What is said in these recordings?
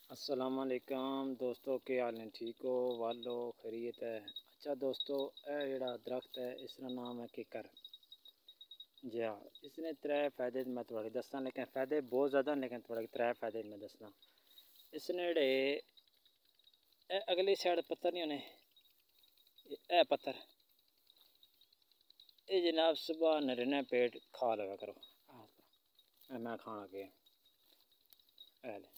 السلام علیکم دوستو، کیا حال ہیں؟ ٹھیک ہو؟ والو خیریت ہے؟ اچھا دوستو، اے جڑا درخت ہے اس کا نام ہے ککر۔ جی ہاں، اس نے ترے فائدے میں تھوڑے دسنا، لیکن فائدے بہت زیادہ ہیں، لیکن تھوڑے ترے فائدے میں دسنا۔ اس نے جڑے اے اگلی سائڈ پتر نہیں ہونے، اے پتر اے جناب صبح نرینا پیٹ کھا لگا کرو۔ میں کھانا کے اے لے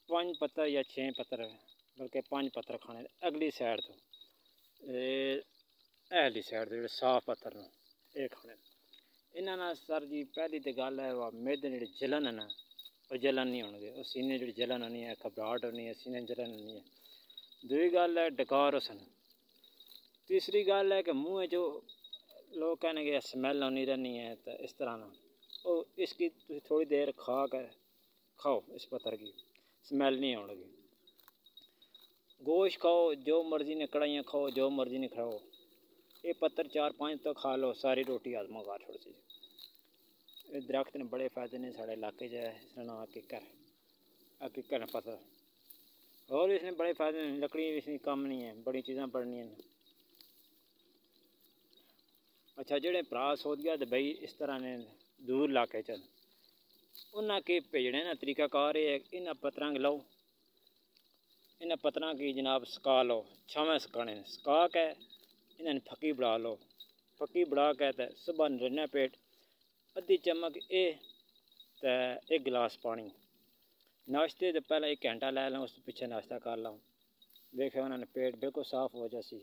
5 پتر یا 6 پتر، بلکہ 5 پتر کھانے اگلی سائڈ تو اہلی سائڈ تو صاف پتر نو یہ کھانے۔ انہاں سر جی پہلی تو گل ہے وہ میدے جڑی جلن ہے نا، وہ جلن نہیں ہونے گے، وہ سینے جڑی جلن ہونی ہے، گھبراہٹ ہونی ہے، سینے جلن ہونی ہے۔ دوئی گل ہے ڈکار حسن۔ تیسری گل ہے کہ منہ جو لوگ کہنے گے سمیل ہونی رہنی ہے، تو اس طرح نہ اس کی تھوڑی دیر کھا کر کھاؤ، اس پتر کی سمیل نہیں ہونے گی۔ گوشت کھاؤ، جو مرضی نے کڑھائیاں کھاؤ، جو مرضی نے کھاؤ، یہ پتر 4-5 تو کھا لو، ساری روٹی ہضم کر چھوڑ سی۔ اس درخت نے بڑے فائدے نے سارے علاقے جائے، اس کا نام ککر، ککر ہے پتر۔ اور اس نے بڑے فائدے ہیں، لکڑی اس کی کم نہیں ہے، بڑی چیزاں پڑنی ہیں۔ اچھا جڑے برا سودیا دبئی اس طرح نے دور علاقے چل انہاں کے بھیجنے نا طریقہ کار ہے، انہاں پتراں لو، انہاں پتراں کی جناب سکا لو، چھاویں سکانے سکا کے انہاں نے پھکی بڑا لو، پھکی بڑا کے تے صبح نرنا پیٹ ادھی چمک اے تے ایک گلاس پانی، ناشتے تو پہلے 1 گھنٹہ لے لوں، اس پیچھے ناشتہ کر لوں، دیکھیں انہوں نے پیٹ بالکل صاف ہو جاسی،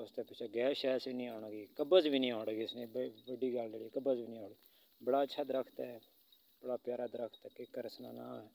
اس کے پیچھے گیس شیس بھی نہیں ہونے گی، قبض بھی نہیں ہونے گی، اس نے بڑی گل جڑی قبض بھی نہیں ہونے گی۔ بڑا اچھا درخت ہے، بڑا پیارا درخت ہے ککر، اس کا نام ہے۔